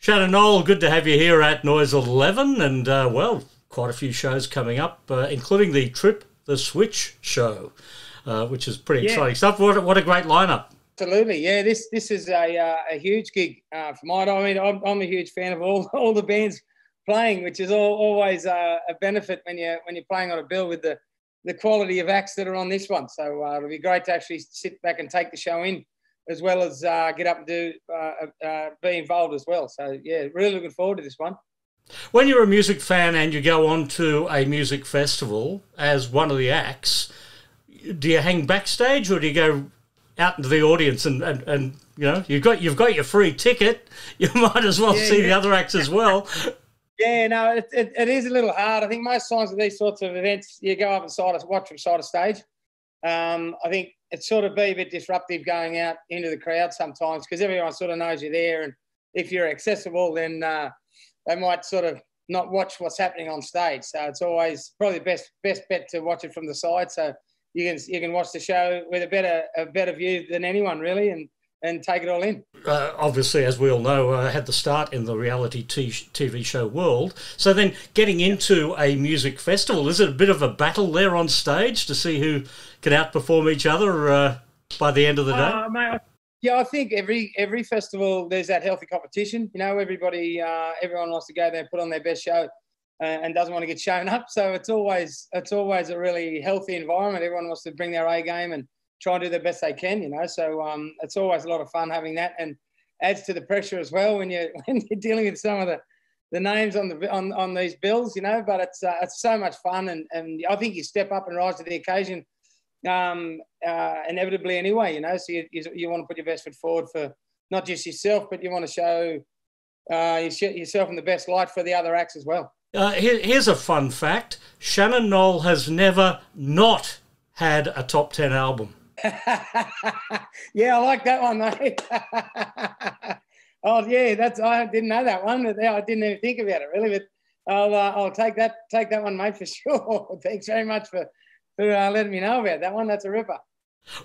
Shannon Noll, good to have you here at Noise11, and well, quite a few shows coming up, including the Trip the Switch show, which is pretty exciting stuff. What a great lineup! Absolutely, yeah. This is a huge gig for mine. I mean, I'm a huge fan of all the bands playing, which is always a benefit when you're playing on a bill with the quality of acts that are on this one. So it'll be great to actually sit back and take the show in, as well as get up and be involved as well. So yeah, really looking forward to this one. When you're a music fan and you go on to a music festival as one of the acts, do you hang backstage or do you go out into the audience and you know, you've got your free ticket, you might as well see the other acts as well? Yeah, no, it is a little hard. I think most times at these sorts of events, you go up and watch from side of stage. I think it's sort of be a bit disruptive going out into the crowd sometimes because everyone sort of knows you're there, and if you're accessible, then they might sort of not watch what's happening on stage. So it's always probably the best bet to watch it from the side, so you can watch the show with a better view than anyone really, and take it all in. Obviously, as we all know, had the start in the reality TV show world. So then getting into a music festival, is it a bit of a battle there on stage to see who can outperform each other by the end of the day? Mate, yeah, I think every festival there's that healthy competition. You know, everyone wants to go there and put on their best show and doesn't want to get shown up. So it's always a really healthy environment. Everyone wants to bring their A game and try and do the best they can, you know. So it's always a lot of fun having that, and adds to the pressure as well when you're dealing with some of the names on these bills, you know. But it's so much fun, and I think you step up and rise to the occasion inevitably anyway, you know. So you want to put your best foot forward for not just yourself, but you want to show yourself in the best light for the other acts as well. Here's a fun fact: Shannon Noll has never not had a top 10 album. Yeah, I like that one, mate. Oh yeah, I didn't know that one. I didn't even think about it really, but I'll take that one, mate, for sure. Thanks very much for letting me know about that one. That's a ripper.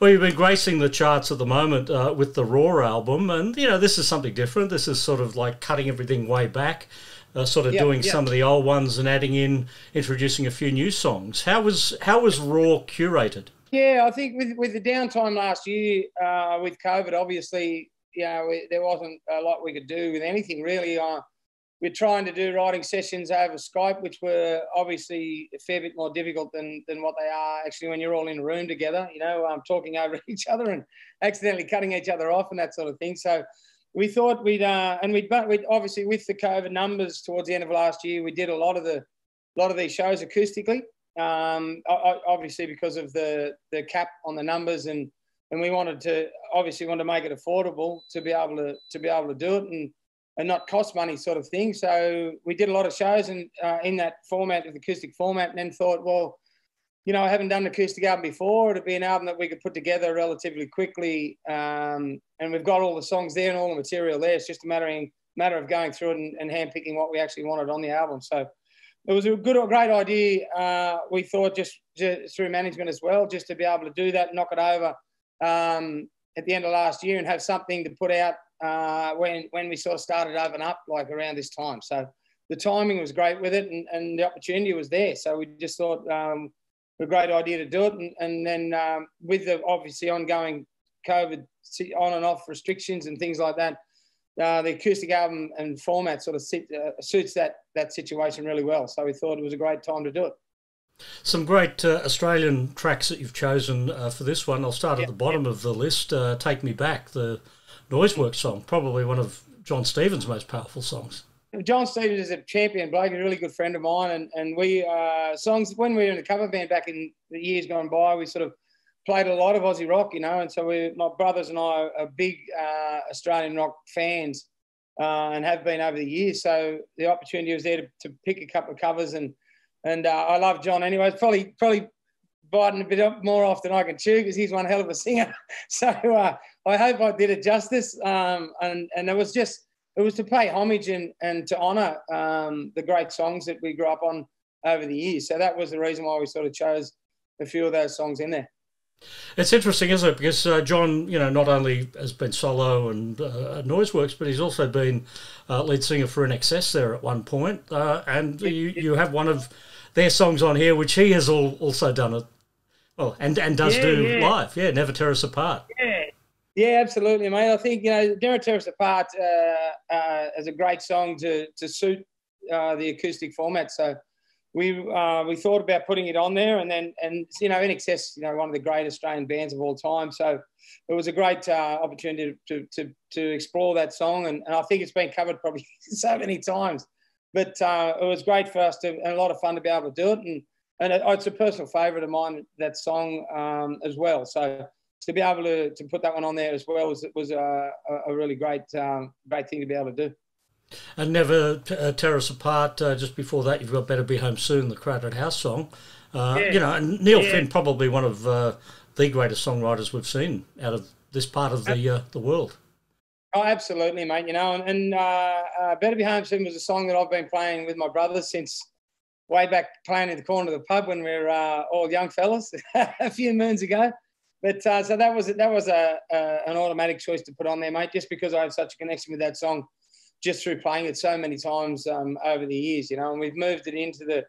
Well, you've been gracing the charts at the moment with the Raw album, and you know this is something different. This is sort of like cutting everything way back, doing some of the old ones and introducing a few new songs. How was Raw curated? Yeah, I think with the downtime last year with COVID, obviously, you know, there wasn't a lot we could do with anything really. We're trying to do writing sessions over Skype, which were obviously a fair bit more difficult than what they are actually when you're all in a room together, you know, talking over each other and accidentally cutting each other off and that sort of thing. So we thought we'd obviously with the COVID numbers towards the end of last year, we did a lot of these shows acoustically. Obviously because of the cap on the numbers, and we wanted to make it affordable to be able to do it and not cost money sort of thing. So we did a lot of shows in that format, of the acoustic format, and then thought, well, you know, I haven't done an acoustic album before. It'd be an album that we could put together relatively quickly, and we've got all the songs there and all the material there. It's just a matter of going through it and handpicking what we actually wanted on the album. So it was a great idea. We thought just through management as well, just to be able to do that, knock it over at the end of last year, and have something to put out when we sort of started to open up, like around this time. So the timing was great with it, and the opportunity was there. So we just thought a great idea to do it, and then with the obviously ongoing COVID on and off restrictions and things like that, the acoustic album and format sort of suits that situation really well. So we thought it was a great time to do it. Some great Australian tracks that you've chosen for this one. I'll start at the bottom of the list. Take Me Back, the Noiseworks song, probably one of John Stevens' most powerful songs. John Stevens is a champion bloke, a really good friend of mine, and we songs when we were in the cover band back in the years gone by, we sort of played a lot of Aussie rock, you know, and so my brothers and I are big Australian rock fans and have been over the years. So the opportunity was there to pick a couple of covers, and I love John anyway. It's probably biting a bit more off than I can chew because he's one hell of a singer. So I hope I did it justice, and it was to pay homage and to honour the great songs that we grew up on over the years. So that was the reason why we sort of chose a few of those songs in there. It's interesting, isn't it? Because John, not only has been solo and Noiseworks, but he's also been lead singer for INXS there at one point. And you have one of their songs on here, which he has also done it. Well, and does live. Yeah, Never Tear Us Apart. Yeah, absolutely, mate. I think, Never Tear Us Apart is a great song to suit the acoustic format. So we thought about putting it on there, and INXS, one of the great Australian bands of all time. So it was a great opportunity to explore that song, and I think it's been covered probably so many times. But it was great for us and a lot of fun to be able to do it, and it's a personal favourite of mine, that song as well. So to be able to put that one on there as well was a really great thing to be able to do. And Never Tear Us Apart, just before that, you've got Better Be Home Soon, the Crowded House song. And Neil Finn, probably one of the greatest songwriters we've seen out of this part of the world. Oh, absolutely, mate. And Better Be Home Soon was a song that I've been playing with my brothers since way back, playing in the corner of the pub when we were all young fellas a few moons ago. But so that was an automatic choice to put on there, mate, just because I had such a connection with that song, just through playing it so many times over the years, and we've moved it into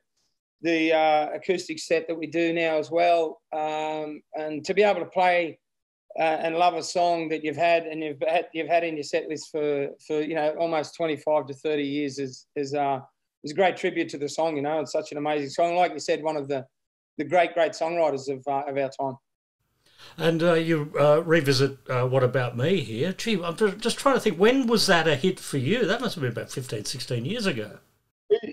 the acoustic set that we do now as well. And to be able to play and love a song that you've had and you've had in your set list for almost 25 to 30 years is a great tribute to the song. It's such an amazing song. Like you said, one of the great songwriters of our time. And you revisit What About Me here. Gee, I'm just trying to think, when was that a hit for you? That must have been about 15, 16 years ago.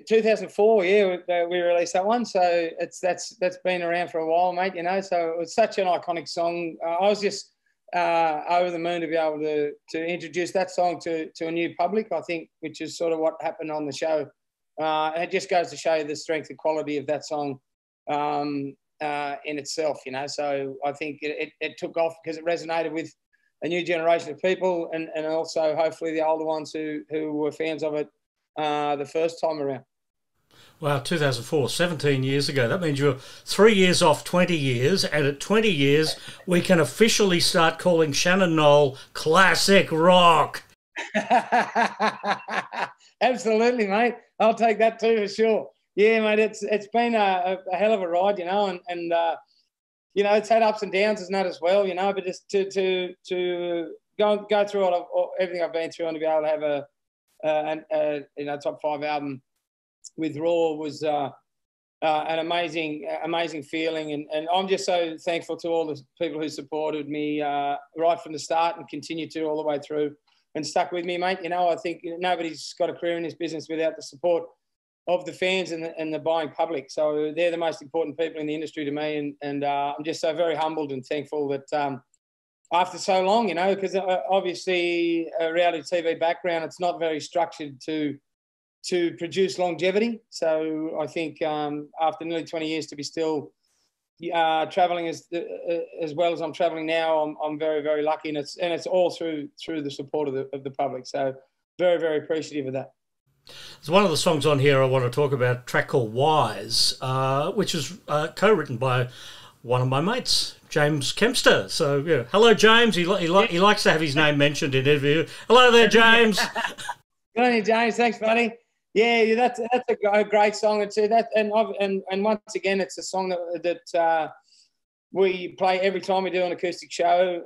2004, we released that one. So that's been around for a while, mate, So it was such an iconic song. I was just over the moon to be able to introduce that song to a new public, I think, which is sort of what happened on the show. It just goes to show you the strength and quality of that song in itself, So I think it took off because it resonated with a new generation of people, and also hopefully the older ones who were fans of it the first time around. Wow, 2004, 17 years ago. That means you're 3 years off 20 years, and at 20 years, we can officially start calling Shannon Noll classic rock. Absolutely, mate. I'll take that too for sure. Yeah, mate, it's been a hell of a ride, and it's had ups and downs, isn't it, as well, but just to go through everything I've been through and to be able to have a top 5 album with Raw was an amazing feeling, and I'm just so thankful to all the people who supported me right from the start and continue to all the way through and stuck with me, mate. I think nobody's got a career in this business without the support of the fans and the buying public. So they're the most important people in the industry to me. And I'm just so very humbled and thankful that after so long, because obviously a reality TV background, it's not very structured to produce longevity. So I think after nearly 20 years to be still traveling as well as I'm traveling now, I'm very, very lucky. And it's all through the support of the public. So very, very appreciative of that. There's one of the songs on here I want to talk about, a track called Wise, which is co-written by one of my mates, James Kempster. So, yeah, hello, James. He likes to have his name mentioned in interview. Hello there, James. Good on you, James. Thanks, buddy. Yeah, that's a great song. And once again, it's a song that we play every time we do an acoustic show.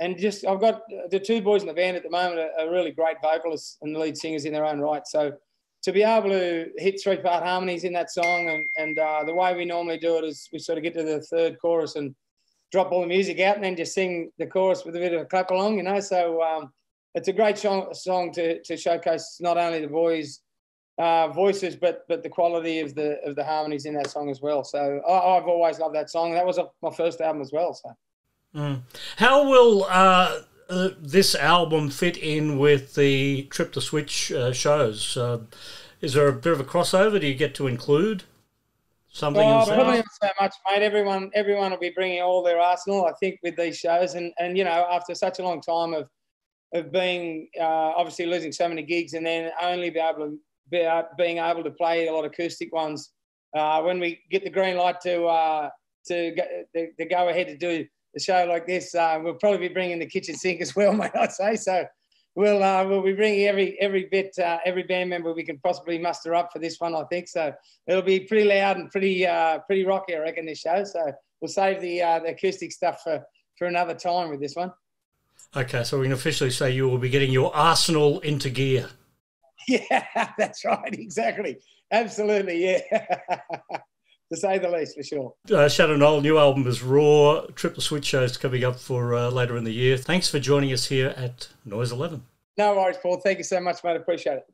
And just I've got the two boys in the band at the moment are really great vocalists and lead singers in their own right. So to be able to hit 3-part harmonies in that song and the way we normally do it is we sort of get to the third chorus and drop all the music out and then just sing the chorus with a bit of a clap along, So it's a great song to showcase not only the boys' voices, but the quality of the harmonies in that song as well. So I've always loved that song. That was my first album as well. So, how will this album fit in with the Trip the Switch shows? Is there a bit of a crossover? Do you get to include something? Probably not so much, mate. Everyone will be bringing all their arsenal, I think, with these shows. And after such a long time of being obviously losing so many gigs and then only being able to play a lot of acoustic ones. When we get the green light to to go ahead to do a show like this. We'll probably be bringing the kitchen sink as well, may I say. So we'll be bringing every band member we can possibly muster up for this one, I think. So it'll be pretty loud and pretty rocky, I reckon, this show. So we'll save the acoustic stuff for another time with this one. Okay, so we can officially say you will be getting your arsenal into gear. Yeah, that's right, exactly. Absolutely, yeah. To say the least, for sure. Shannon Noll, new album is Raw, triple switch shows coming up for later in the year. Thanks for joining us here at Noise11. No worries, Paul. Thank you so much, mate. Appreciate it.